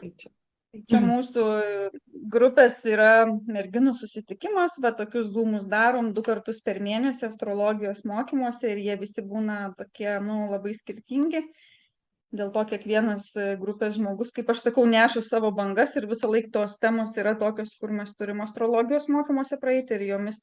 Tai čia. Tai čia mūsų grupės yra merginų susitikimas, bet tokius zoomus darom 2 kartus per mėnesį astrologijos mokymuose ir jie visi būna tokie, nu, labai skirtingi. Dėl to kiekvienas grupės žmogus, kaip aš sakau, neša savo bangas ir visą laiką tos temos yra tokios, kur mes turim astrologijos mokymuose praeiti ir jomis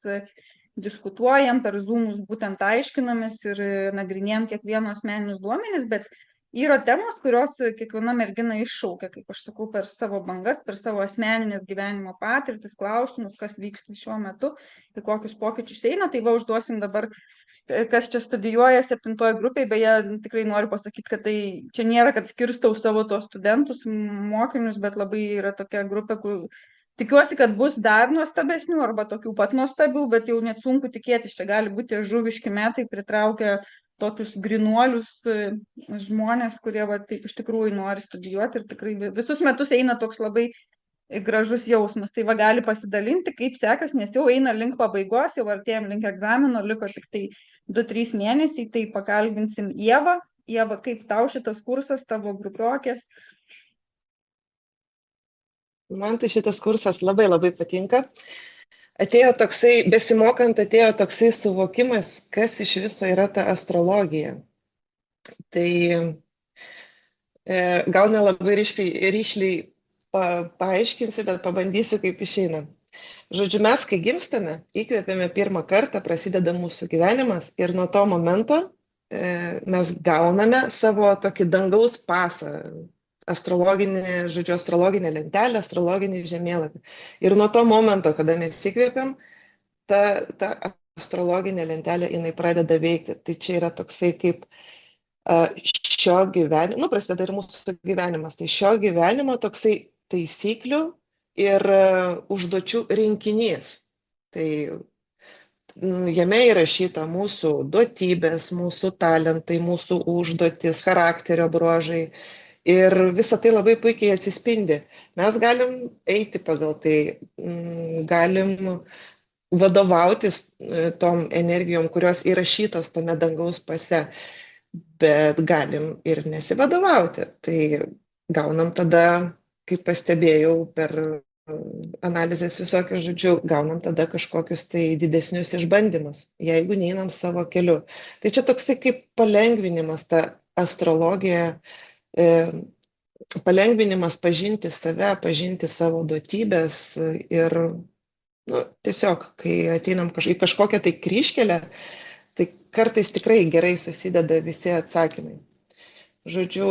diskutuojam, per zoomus būtent aiškinamės ir nagrinėjam kiekvieno asmeninius duomenis, bet yra temos, kurios kiekviena mergina iššaukia, kaip aš sakau, per savo bangas, per savo asmeninės gyvenimo patirtis, klausimus, kas vyksta šiuo metu, į kokius pokyčius eina. Tai va, užduosim dabar, kas čia studijuoja 7 grupėje, beje, tikrai noriu pasakyti, kad tai čia nėra, kad skirstau savo tos studentus, mokinius, bet labai yra tokia grupė, kur tikiuosi, kad bus dar nuostabesnių arba tokių pat nuostabių, bet jau net sunku tikėtis, čia gali būti žuviški metai, pritraukia tokius grinuolius žmonės, kurie va, taip iš tikrųjų nori studijuoti ir tikrai visus metus eina toks labai gražus jausmas. Tai va, gali pasidalinti, kaip sekas, nes jau eina link pabaigos, jau artėjom link egzamino, liko tik tai 2-3 mėnesiai, tai pakalbinsim Ievą. Ieva, kaip tau šitas kursas, tavo grupiokės? Man tai šitas kursas labai labai patinka. Atėjo toksai, besimokant, atėjo toksai suvokimas, kas iš viso yra ta astrologija. Tai gal nelabai ryšliai paaiškinsiu, bet pabandysiu, kaip išeina. Žodžiu, mes, kai gimstame, įkvėpėme pirmą kartą, prasideda mūsų gyvenimas ir nuo to momento mes gauname savo tokį dangaus pasą, astrologinę lentelę, astrologinį žemėlapį. Ir nuo to momento, kada mes įkvėpiam, ta astrologinė lentelė, jinai pradeda veikti. Tai čia yra toksai kaip šio gyvenimo, nu, prasideda ir mūsų gyvenimas, tai šio gyvenimo toksai taisyklių ir užduočių rinkinys. Tai jame įrašyta mūsų duotybės, mūsų talentai, mūsų užduotis, charakterio bruožai. Ir visa tai labai puikiai atsispindi. Mes galim eiti pagal tai, galim vadovautis tom energijom, kurios įrašytos tame dangaus pase, bet galim ir nesivadovauti. Tai gaunam tada, kaip pastebėjau per analizės visokių žodžių, gaunam tada kažkokius tai didesnius išbandymus, jeigu neinam savo keliu. Tai čia toksai kaip palengvinimas, ta astrologija, palengvinimas pažinti save, pažinti savo duotybės ir tiesiog, kai ateinam į kažkokią tai kryžkelę, tai kartais tikrai gerai susideda visi atsakymai. Žodžiu,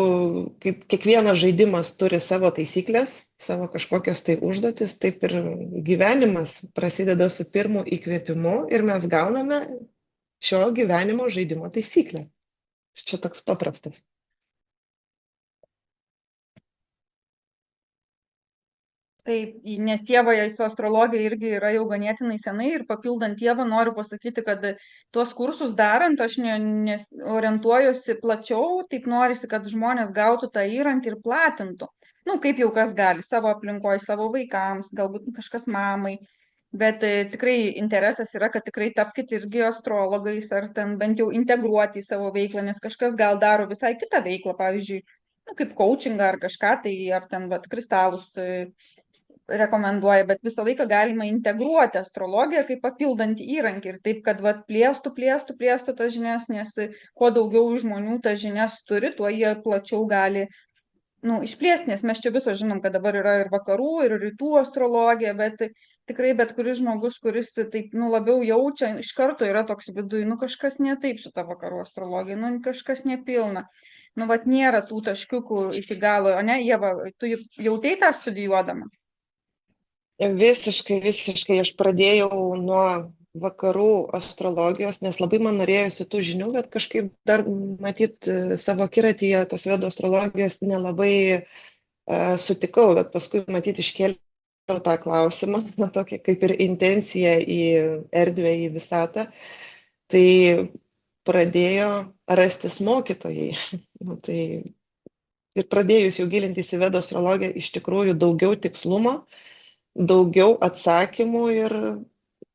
kaip kiekvienas žaidimas turi savo taisyklės, savo kažkokias tai užduotis, taip ir gyvenimas prasideda su pirmu įkvėpimu ir mes gauname šio gyvenimo žaidimo taisyklę. Čia toks paprastas. Taip, nes Ievoje su astrologija irgi yra jau ganėtinai senai ir papildant Ievą noriu pasakyti, kad tuos kursus darant aš orientuojuosi plačiau, taip norisi, kad žmonės gautų tą įrankį ir platintų. Nu, kaip jau kas gali, savo aplinkoje, savo vaikams, galbūt kažkas mamai, bet tikrai interesas yra, kad tikrai tapkite irgi astrologais ar ten bent jau integruoti į savo veiklą, nes kažkas gal daro visai kitą veiklą, pavyzdžiui, nu, kaip coachingą ar kažką, tai ar ten vat, kristalus rekomenduoja, bet visą laiką galima integruoti astrologiją kaip papildantį įrankį ir taip, kad vat, plėstų tas žinias, nes kuo daugiau žmonių tas žinias turi, tuo jie plačiau gali išplėsti, nes mes čia viso žinom, kad dabar yra ir vakarų, ir rytų astrologija, bet tikrai bet kuris žmogus, kuris taip labiau jaučia, iš karto yra toks viduj, kažkas ne taip su ta vakarų astrologija, kažkas nepilna. Vat nėra tų taškiukų iki galo, o ne, Ieva, tu jautei tą studijuodama? Visiškai. Aš pradėjau nuo vakarų astrologijos, nes labai man norėjosi tų žinių, bet kažkaip dar matyt savo akiratyje tos vedų astrologijos nelabai sutikau, bet paskui matyt iškėliau tą klausimą, tokia kaip ir intencija į erdvę, į visatą. Tai pradėjo rastis mokytojai. Tai ir pradėjus jau gilintis į vedų astrologiją, iš tikrųjų daugiau tikslumo, daugiau atsakymų ir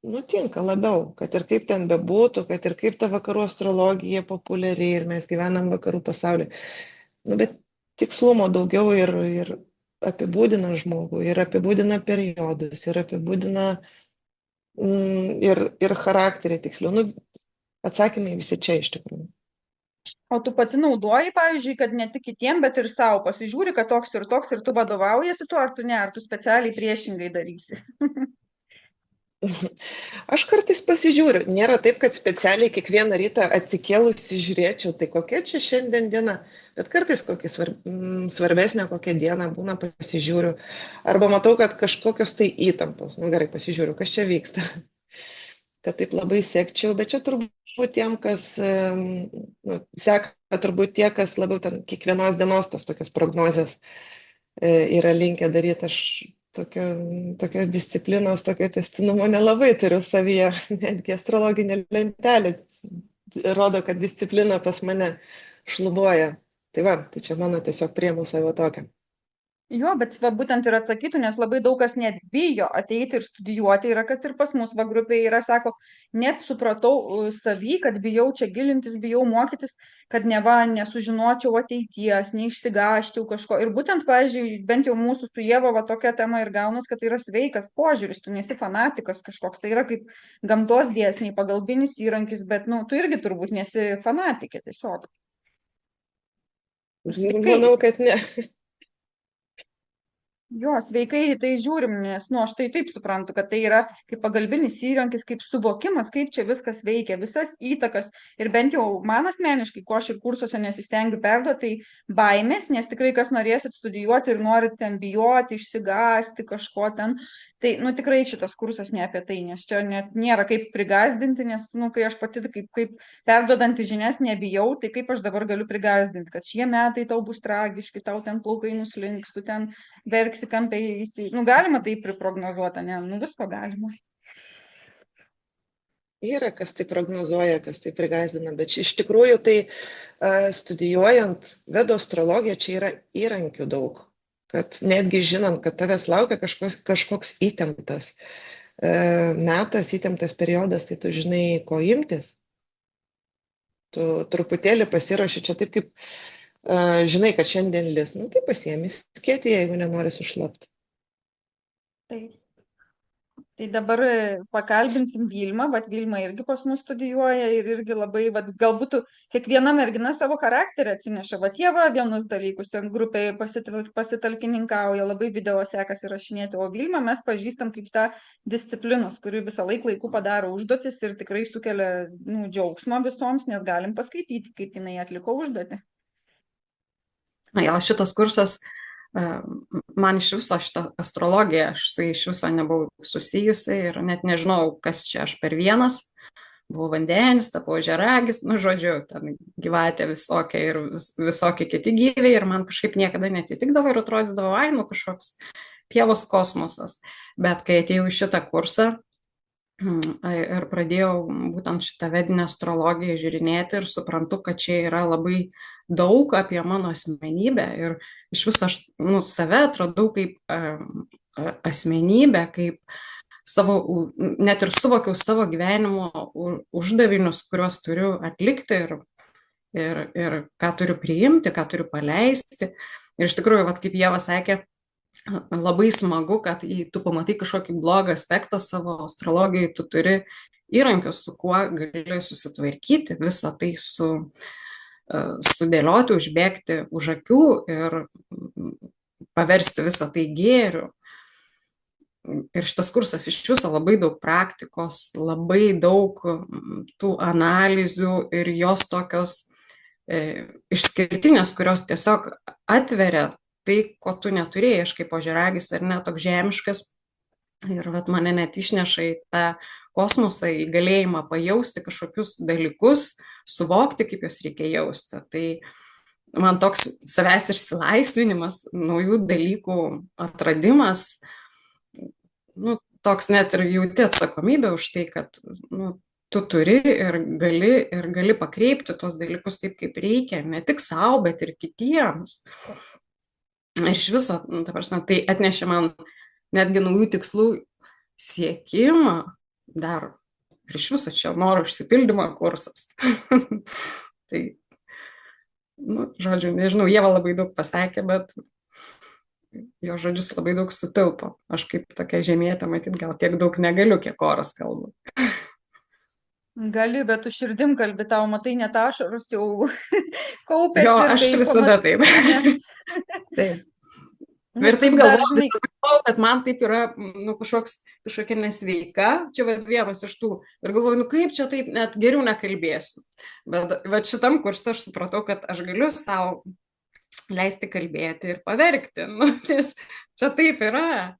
nutinka labiau, kad ir kaip ten bebūtų, kad ir kaip ta vakarų astrologija populiari ir mes gyvenam vakarų pasaulyje. Bet tikslumo daugiau ir apibūdina žmogų, ir apibūdina periodus, ir apibūdina ir charakterį tiksliau. Nu, atsakymai visi čia iš tikrųjų. O tu pati naudoji, pavyzdžiui, kad ne tik kitiem, bet ir savo pasižiūri, kad toks ir tu vadovaujasi tuo, ar tu ne, ar tu specialiai priešingai darysi. Aš kartais pasižiūriu, nėra taip, kad specialiai kiekvieną rytą atsikėlusi žiūrėčiau, tai kokia čia šiandien diena, bet kartais kokį svarbesnę kokią dieną būna pasižiūriu, arba matau, kad kažkokios tai įtampos, nu gerai, pasižiūriu, kas čia vyksta, kad taip labai sekčiau, bet čia turbūt tiem, kas seka, turbūt tie, kas labiau ten kiekvienos dienos tos tokios prognozės yra linkę daryti. Aš tokios disciplinos, tokio tęstinumo nelabai turiu savyje, netgi astrologinė lentelė rodo, kad disciplina pas mane šlubuoja. Tai va, tai čia mano tiesiog priėmu savo tokią. Jo, bet va, būtent ir atsakytų, nes labai daug kas net bijo ateiti ir studijuoti, yra kas ir pas mus va grupėje yra, sako, net supratau savy, kad bijau čia gilintis, bijau mokytis, kad neva nesužinočiau ateities, neišsigaščiau kažko. Ir būtent, pavyzdžiui, bent jau mūsų su Ieva va tokia tema ir gaunas, kad tai yra sveikas požiūris, tu nesi fanatikas kažkoks, tai yra kaip gamtos dėsniai, pagalbinis įrankis, bet, nu, tu irgi turbūt nesi fanatikė tiesiog. Manau, kad ne. Jo, sveikai tai žiūrim, nes, nu, aš tai taip suprantu, kad tai yra kaip pagalbinis įrankis, kaip suvokimas, kaip čia viskas veikia, visas įtakas. Ir bent jau man asmeniškai, ko aš ir kursuose nesistengiu perduoti, tai baimės, nes tikrai kas norėsit studijuoti ir norit ten bijoti, išsigąsti kažko ten. Tai, nu, tikrai šitas kursas ne apie tai, nes čia net nėra kaip prigazdinti, nes, nu, kai aš pati kaip perduodanti žinias nebijau, tai kaip aš dabar galiu prigazdinti, kad šie metai tau bus tragiški, tau ten plaukai nuslinks, tu ten verksi kampiai, nu, galima tai priprognozuoti, ne, nu, visko galima. Yra, kas tai prognozuoja, kas tai prigazdina, bet iš tikrųjų tai studijuojant vedų astrologiją, čia yra įrankių daug. Kad netgi žinant, kad tavęs laukia kažkoks įtemptas metas, įtemptas periodas, tai tu žinai, ko imtis. Tu truputėlį pasiruoši čia taip, kaip žinai, kad šiandien lis, nu tai pasiemi skėtį, jeigu nenori sušlapti. Taip. Tai dabar pakalbinsim Vilmą, bet Vilma irgi pas mus studijuoja ir irgi labai, galbūt kiekviena mergina savo charakterį atsineša, jie vienus dalykus, ten grupėje pasitalkininkauja, labai video sekasi rašinėti, o Vilmą mes pažįstam kaip tą disciplinos, kuri visą laiku padaro užduotis ir tikrai sukelia džiaugsmą visoms, nes galim paskaityti, kaip jinai atliko užduotį. Na jo, šitas kursas man iš viso šitą astrologiją, aš su iš viso nebuvau susijusi ir net nežinau, kas čia aš per vienas, buvau vandenis, tapau ožiaragis, nu žodžiu, ten gyvatė visokia ir visokie kiti gyviai ir man kažkaip niekada netitikdavo ir atrodydavo, ai, nu kažkoks pievos kosmosas. Bet kai atėjau į šitą kursą ir pradėjau būtent šitą vedinę astrologiją žiūrinėti ir suprantu, kad čia yra labai daug apie mano asmenybę ir iš viso aš save atradau kaip asmenybę, kaip savo, net ir suvokiau savo gyvenimo uždavinius, kuriuos turiu atlikti ir ką turiu priimti, ką turiu paleisti. Ir iš tikrųjų, kaip Ieva sakė, labai smagu, kad tu pamatai kažkokį blogą aspektą savo astrologijai, tu turi įrankius, su kuo gali susitvarkyti, visą tai sudėlioti, užbėgti už akių ir paversti visą tai gėriu. Ir šitas kursas iš viso labai daug praktikos, labai daug tų analizių ir jos tokios išskirtinės, kurios tiesiog atveria tai, ko tu neturėjai, aš kaip ožiaragis ar ne, toks žemiškas. Ir mane net išneša į tą kosmosą, į galėjimą pajausti kažkokius dalykus, suvokti, kaip juos reikia jausti. Tai man toks savęs išsilaisvinimas, naujų dalykų atradimas, toks net ir jauti atsakomybę už tai, kad tu turi ir gali pakreipti tuos dalykus taip, kaip reikia, ne tik savo, bet ir kitiems. Ir iš viso, ta prasme, tai atnešė man netgi naujų tikslų siekimą dar. Ir iš viso čia noro išsipildymo kursas. Tai, žodžiu, nežinau, Ieva labai daug pasakė, bet jo žodžius labai daug sutilpo. Aš kaip tokia žemietė, matyt, gal tiek daug negaliu, kiek oras kalba. Gali, bet tu širdim kalbi, tau matai, net ašaros jau kaupėsi. Jo, ir aš kai visada taip. mane- Taip. Nu, Ir taip tu dar, galvoju, žinai, kad man taip yra, nu, kažkokia nesveika, čia vienas iš tų. Ir galvoju, nu kaip čia taip, net geriau nekalbėsiu. Bet šitam kursui aš supratau, kad aš galiu sau leisti kalbėti ir paverkti. Nu, nes čia taip yra.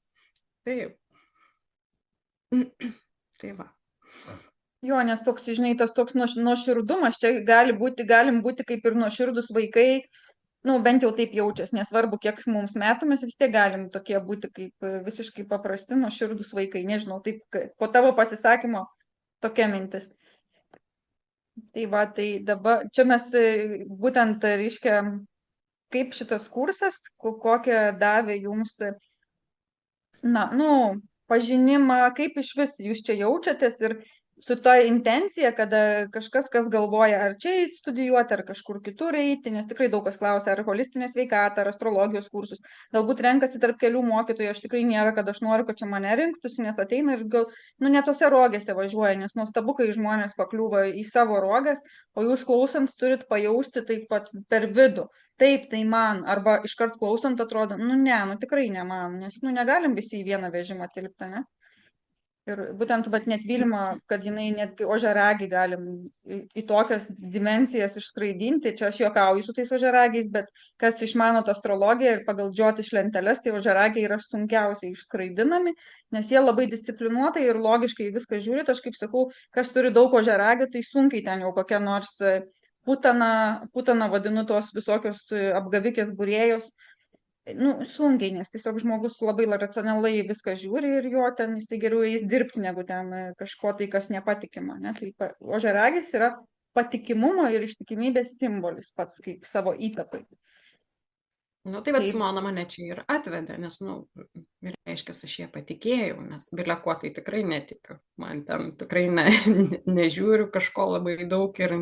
Taip. Tai va. Jo, nes toks, žinai, tas toks nuoširdumas, čia galim būti kaip ir nuoširdus vaikai, nu, bent jau taip jaučiasi, nesvarbu, kiek mums metų, mes vis tiek galim tokie būti kaip visiškai paprasti nuoširdus vaikai, nežinau, taip po tavo pasisakymo tokia mintis. Tai va, tai dabar, čia mes būtent, reiškia, kaip šitas kursas, kokią davė jums, na, nu, pažinimą, kaip iš vis jūs čia jaučiatės ir su ta intencija, kada kažkas, kas galvoja, ar čia eiti studijuoti, ar kažkur kitur eiti, nes tikrai daug kas klausia, ar holistinė sveikata, ar astrologijos kursus, galbūt renkasi tarp kelių mokytojų, aš tikrai nėra, kad aš noriu, kad čia mane rinktųsi, nes ateina ir gal, nu, ne tose rogėse važiuoja, nes nuostabu, kai žmonės pakliūva į savo rogas, o jūs klausant turit pajausti taip pat per vidų. Taip, tai man, arba iškart klausant atrodo, nu ne, nu tikrai ne man, nes, nu, negalim visi į vieną vežimą tilpti, ne? Ir būtent, vat, net Vilma, kad jinai netgi ožiaragį galim į tokias dimensijas išskraidinti, čia aš juokauju su tais ožiaragiais, bet kas išmano astrologiją ir pagal džiotiš lenteles, tai ožiaragiai yra sunkiausiai išskraidinami, nes jie labai disciplinuotai ir logiškai viską žiūri, aš kaip sakau, kas turi daug ožiaragių, tai sunkiai ten jau kokia nors putana vadinu tos visokios apgavikės būrėjos, nu, sunkiai, nes tiesiog žmogus labai racionaliai viską žiūri ir jo ten jisai geriau eis dirbti, negu ten kažko tai, kas nepatikima. Ne? Tai ožiaragis yra patikimumo ir ištikimybės simbolis pats kaip savo įtakai. Nu, tai bet Simona mane čia ir atvedė, nes, nu, reiškia, aš ją patikėjau, nes bilia kuo tai tikrai netikiu. Man ten tikrai nežiūriu kažko labai daug ir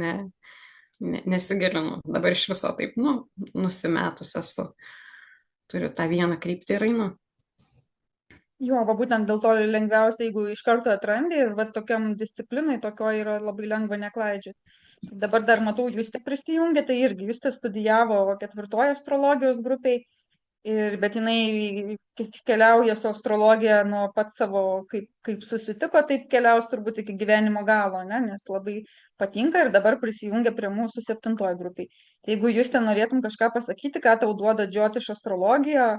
nesigilinu. Dabar iš viso taip, nu, nusimetus esu. Turiu tą vieną kryptį ir einu. Jo, va būtent dėl to lengviausia, jeigu iš karto atrandi ir va tokiam disciplinai tokio yra labai lengva neklaidžioti. Dabar dar matau, jūs tik prisijungė, tai irgi jūs studijavo 4 astrologijos grupiai, bet jinai keliauja su astrologija nuo pat savo, kaip susitiko, taip keliaus turbūt iki gyvenimo galo, ne? Nes labai patinka ir dabar prisijungia prie mūsų 7 grupiai. Jeigu jūs ten norėtum kažką pasakyti, ką tau duoda džiotiš astrologija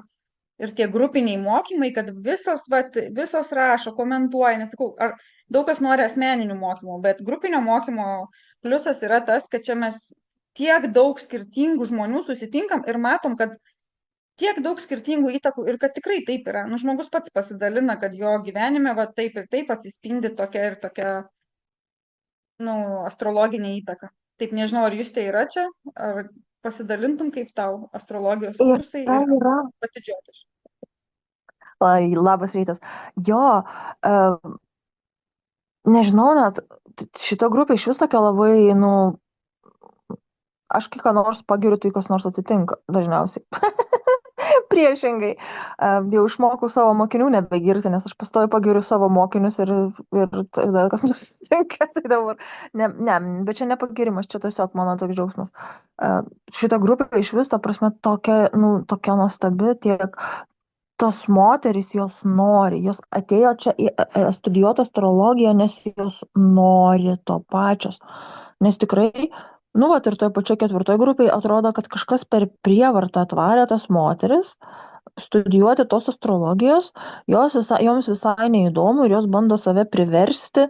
ir tie grupiniai mokymai, kad visos rašo, komentuoja, nes sakau, daug kas nori asmeninių mokymų, bet grupinio mokymo pliusas yra tas, kad čia mes tiek daug skirtingų žmonių susitinkam ir matom, kad tiek daug skirtingų įtakų ir kad tikrai taip yra. Nu, žmogus pats pasidalina, kad jo gyvenime va taip ir taip atsispindi tokia ir tokia, nu, astrologinė įtaka. Taip, nežinau, ar jūs tai yra čia, ar pasidalintum, kaip tau astrologijos kursai ir pati džiotiš. Labas rytas. Jo, nežinau, net šita grupė iš vis tokia labai, nu, aš kai ką nors pagiriu, tai kas nors atsitinka dažniausiai. Priešingai, jau išmokau savo mokinių nebegirti, nes aš pastoju pagiriu savo mokinius ir tada kas nors atsitinka. Tai dabar, ne, bet čia nepagirimas, čia tiesiog mano toks džiaugsmas. Šita grupė iš vis, ta prasme, tokia nuostabi, tiek tos moterys jos nori, jos atėjo čia studijuoti astrologiją, nes jos nori to pačios, nes tikrai, nu, vat ir toje pačioje 4 grupėje atrodo, kad kažkas per prievartą atvarė tas moteris studijuoti tos astrologijos, joms visai neįdomu ir jos bando save priversti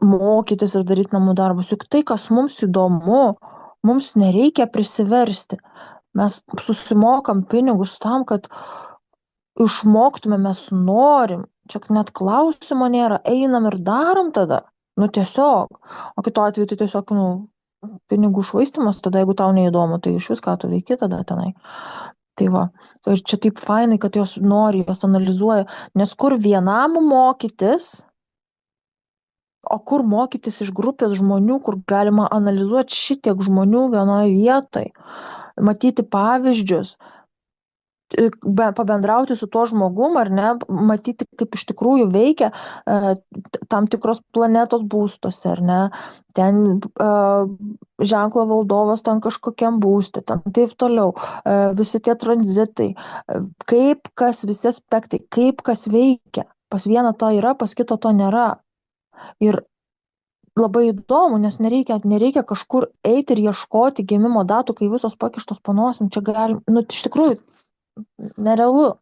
mokytis ir daryti namų darbus. Juk tai, kas mums įdomu, mums nereikia prisiversti. Mes susimokam pinigus tam, kad išmoktume, mes norim. Čia net klausimo nėra, einam ir darom tada. Nu, tiesiog. O kitu atveju tai tiesiog, nu, pinigų švaistymas, tada jeigu tau neįdomu, tai iš vis ką tu veiki tada tenai. Tai va, ir čia taip fainai, kad jos nori, jos analizuoja, nes kur vienam mokytis, o kur mokytis iš grupės žmonių, kur galima analizuoti šitiek žmonių vienoje vietoje, matyti pavyzdžius. pabendrauti su tuo žmogum, ar ne, matyti, kaip iš tikrųjų veikia tam tikros planetos būstuose, ar ne, ten ženklo valdovas ten kažkokiam būste, ten taip toliau, visi tie tranzitai, kaip kas, visi aspektai, kaip kas veikia. Pas vieną to yra, pas kito to nėra. Ir labai įdomu, nes nereikia kažkur eiti ir ieškoti gimimo datų, kai visos pakištos panosim. Čia galim, iš tikrųjų, nerealu.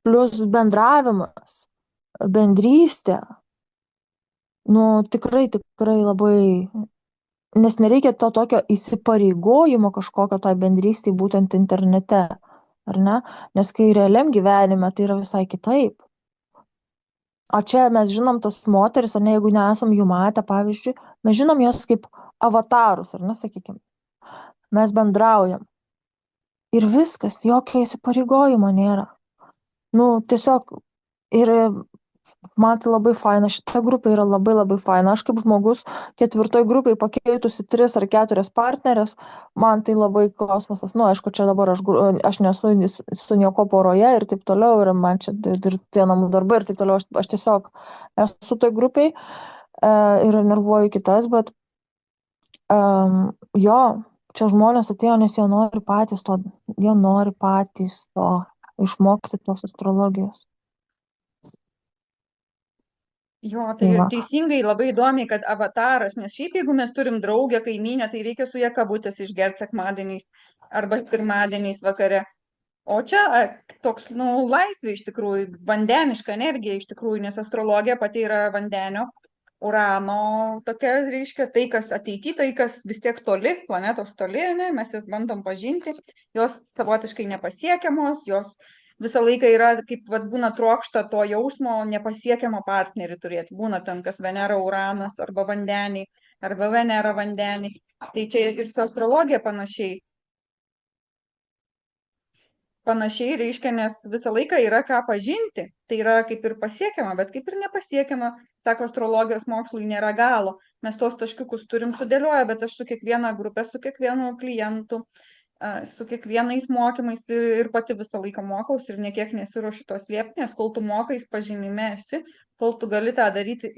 Plius bendravimas, bendrystė. Tikrai labai, nes nereikia to tokio įsipareigojimo kažkokio tai bendrystėj būtent internete, ar ne? Nes kai realiam gyvenime tai yra visai kitaip. O čia mes žinom tas moteris, ar ne, jeigu nesam jų matę, pavyzdžiui, mes žinom jos kaip avatarus, ar ne, sakykime. Mes bendraujam. Ir viskas, jokio įsipareigojimo nėra. Tiesiog, ir man tai labai faina, šita grupė yra labai labai faina. Aš kaip žmogus 4 grupėje pakeitusi 3 ar 4 partnerės, man tai labai kosmosas. Aišku, čia dabar aš nesu su nieko poroje ir taip toliau, ir man čia ir tie namų darbai ir taip toliau. Aš tiesiog esu toj grupėje ir nervuoju kitas, bet jo, čia žmonės atėjo, nes jie nori patys to išmokti tos astrologijos. Jo, tai teisingai, labai įdomiai, kad avataras, nes šiaip jeigu mes turim draugę, kaimynę, tai reikia su ją kabutės išgerti sekmadieniais arba pirmadieniais vakare. O čia toks, laisvė iš tikrųjų, vandeniška energija iš tikrųjų, nes astrologija pati yra vandenio, urano tokia, reiškia, tai, kas ateity, tai, kas vis tiek toli, planetos toli, ne, mes jas bandom pažinti, jos savotiškai nepasiekiamos, jos visą laiką yra, kaip būna trokšta to jausmo nepasiekiamo partnerį turėti. Būna ten kas Venera, Uranas, arba vandeniai, arba Venera vandeniai. Tai čia ir su astrologija panašiai. Panašiai reiškia, nes visą laiką yra ką pažinti. Tai yra kaip ir pasiekiama, bet kaip ir nepasiekiama. Sako, astrologijos mokslui nėra galo. Mes tos taškiukus turim sudėlioję, bet aš su kiekviena grupė, su kiekvienu klientu, su kiekvienais mokymais ir pati visą laiką mokaus ir niekiek nesiruošiu to slėpti, nes kol tu mokais pažinime esi, kol tu gali tą daryti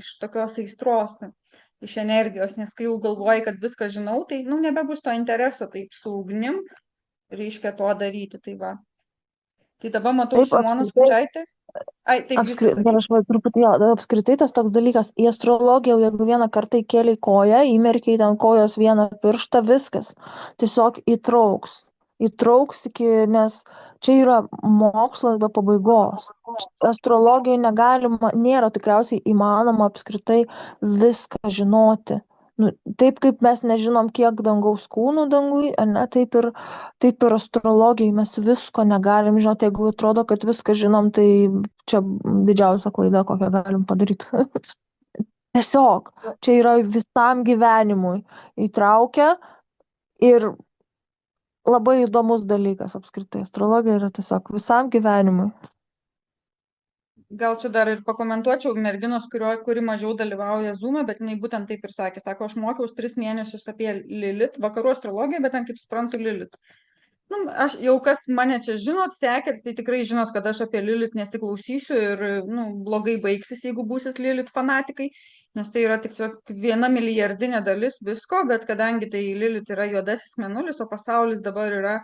iš tokios aistros, iš energijos, nes kai jau galvoji, kad viską žinau, tai nebebus to intereso taip su ugnim, reiškia to daryti. Tai va. Tai dabar matau Simoną Skučaitę. Apskritai tas toks dalykas, į astrologiją, jeigu vieną kartą įkėlei koją, įmerkiai ten kojos vieną pirštą, viskas, tiesiog įtrauks nes čia yra mokslas be pabaigos. Astrologijai nėra tikriausiai įmanoma apskritai viską žinoti. Taip kaip mes nežinom, kiek dangaus kūnų dangui, ne, taip ir astrologijai mes visko negalim žinoti. Jeigu atrodo, kad viską žinom, tai čia didžiausia klaida, kokią galim padaryti. Tiesiog, čia yra visam gyvenimui įtraukia ir labai įdomus dalykas apskritai. Astrologija yra tiesiog visam gyvenimui. Gal čia dar ir pakomentuočiau merginos, kuri mažiau dalyvauja Zoom'e, bet jinai būtent taip ir sakė. Sako, aš mokiaus 3 mėnesius apie Lilith, vakarų astrologiją, bet ten, kaip suprantu, Lilith. Aš jau kas mane čia žinot, sekėt, tai tikrai žinot, kad aš apie Lilith nesiklausysiu ir blogai baigsis, jeigu būsit Lilith fanatikai, nes tai yra tik 1 milijardinė dalis visko, bet kadangi tai Lilith yra juodasis mėnulis, o pasaulis dabar yra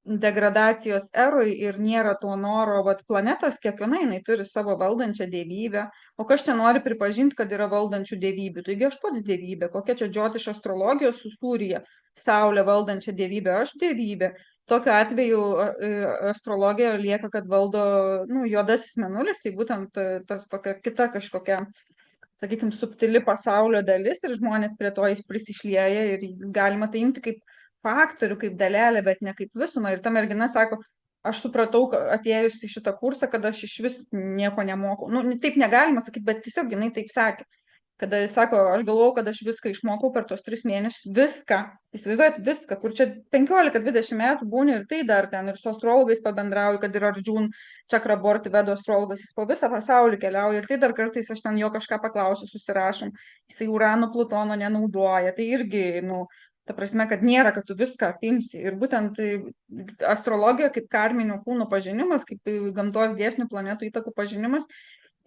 degradacijos eroj ir nėra to noro, planetos kiekviena jinai turi savo valdančią dievybę, o kas čia nori pripažinti, kad yra valdančių dievybių, taigi aš pats dievybė, kokia čia džiotiš astrologijos su Surija, Saulė valdančia dievybė, aš dievybė. Tokiu atveju astrologija lieka, kad valdo juodasis mėnulis, tai būtent tas tokia kita kažkokia, sakykime, subtili pasaulio dalis ir žmonės prie to prisišlieja ir galima tai imti kaip faktorių, kaip dalelę, bet ne kaip visumą. Ir ta mergina sako, aš supratau, atėjus į šitą kursą, kad aš iš vis nieko nemokau. Taip negalima sakyti, bet tiesiog jinai taip sakė. Kada jis sako, aš galvojau, kad aš viską išmokau per tos 3 mėnesius. Viską. Įsivaizduojat viską, kur čia 15-20 metų būni ir tai dar ten. Ir su astrologais pabendrauju, kad ir Arjun Chakraborty vedo astrologas, jis po visą pasaulį keliauja. Ir tai dar kartais aš ten jo kažką paklausiu, susirašom. Jisai Urano, Plutono nenaudoja. Tai irgi, Ta prasme, kad nėra, kad tu viską apimsi. Ir būtent astrologija kaip karminio kūno pažinimas, kaip gamtos dėsnių planetų įtakų pažinimas,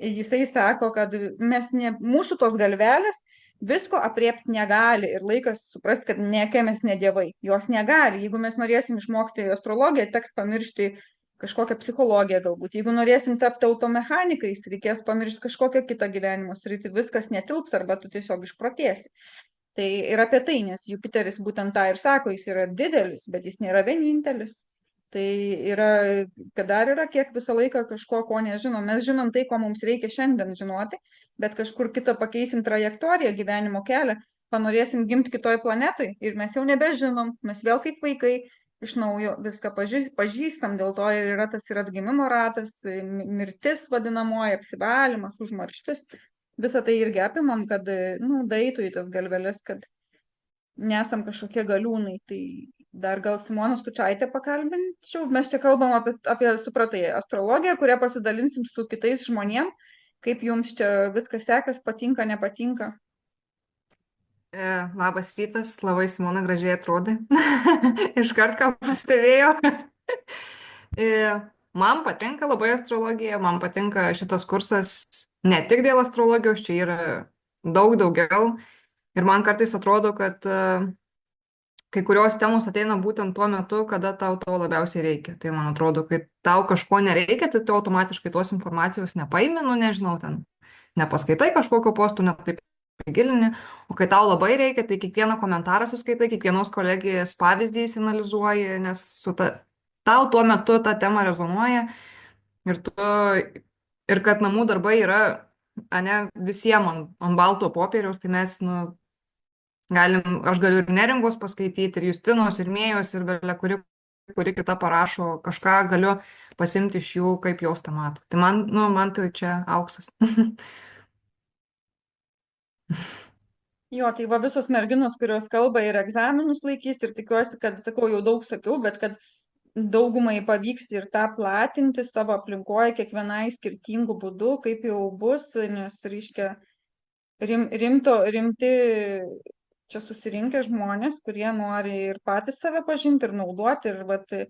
jisai sako, kad mūsų tos galvelės visko apriepti negali ir laikas suprasti, kad mes ne dievai. Jos negali. Jeigu mes norėsim išmokti astrologiją, teks pamiršti kažkokią psichologiją galbūt. Jeigu norėsim tapti automechanikais, reikės pamiršti kažkokią kitą gyvenimo sritį. Viskas netilps arba tu tiesiog išprotėsi. Tai ir apie tai, nes Jupiteris būtent tą ir sako, jis yra didelis, bet jis nėra vienintelis. Tai yra, kad dar yra kiek visą laiką kažko, ko nežinom. Mes žinom tai, ko mums reikia šiandien žinoti, bet kažkur kitą pakeisim trajektoriją, gyvenimo kelią, panorėsim gimti kitoj planetoj ir mes jau nebežinom, mes vėl kaip vaikai iš naujo viską pažįstam, dėl to ir yra tas ir atgimimo ratas, mirtis vadinamoji, apsivalymas, užmarštis. Visą tai irgi apimam, kad daeitų į tas galveles, kad nesam kažkokie galiūnai. Tai dar gal Simoną Skučaitę pakalbinčiau. Mes čia kalbam apie supratai, astrologiją, kurią pasidalinsim su kitais žmonėm. Kaip jums čia viskas sekas, patinka, nepatinka? Labas rytas, labai Simona gražiai atrodai. Iškart ką pastebėjau. Man patinka labai astrologija, man patinka šitas kursas ne tik dėl astrologijos, čia yra daug daugiau. Ir man kartais atrodo, kad kai kurios temos ateina būtent tuo metu, kada tau to labiausiai reikia. Tai man atrodo, kai tau kažko nereikia, tai tu automatiškai tos informacijos nepaimi, nežinau, ten nepaskaitai kažkokio postų, netaip gilini, o kai tau labai reikia, tai kiekvieną komentarą suskaitai, kiekvienos kolegijos pavyzdį įsianalizuoji, nes tau tuo metu ta tema rezonuoja ir kad namų darbai yra visiems ant balto popieriaus, tai mes aš galiu ir Neringos paskaityti, ir Justinos, ir Mėjos, ir belė kuri kita parašo kažką, galiu pasimti iš jų, kaip jos tą mato. Tai man tai čia auksas. Jo, tai va visos merginos, kurios kalba ir egzaminus laikys ir tikiuosi, kad, sakau, jau daug sakiau, bet kad daugumai pavyks ir tą platinti savo aplinkoje kiekvienai skirtingų būdų, kaip jau bus, nes, reiškia, rimti čia susirinkę žmonės, kurie nori ir patys save pažinti ir naudoti, ir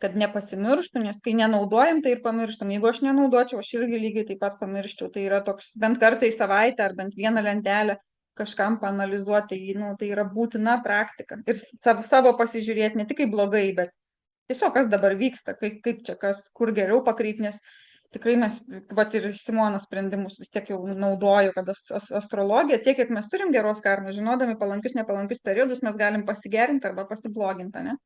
kad nepasimirštų, nes kai nenaudojam, tai ir pamirštam. Jeigu aš nenaudočiau, aš irgi lygiai taip pat pamirščiau. Tai yra toks bent kartą į savaitę ar bent vieną lentelę kažkam paanalizuoti, tai yra būtina praktika. Ir savo pasižiūrėti ne tik kaip blogai, bet tiesiog kas dabar vyksta, kaip čia, kur geriau pakreipti, nes tikrai mes, ir Simonos sprendimus vis tiek jau naudoju, kad astrologija, tiek kiek mes turim geros karmos, žinodami palankius, nepalankius periodus, mes galim pasigerinti arba pasibloginti, ne?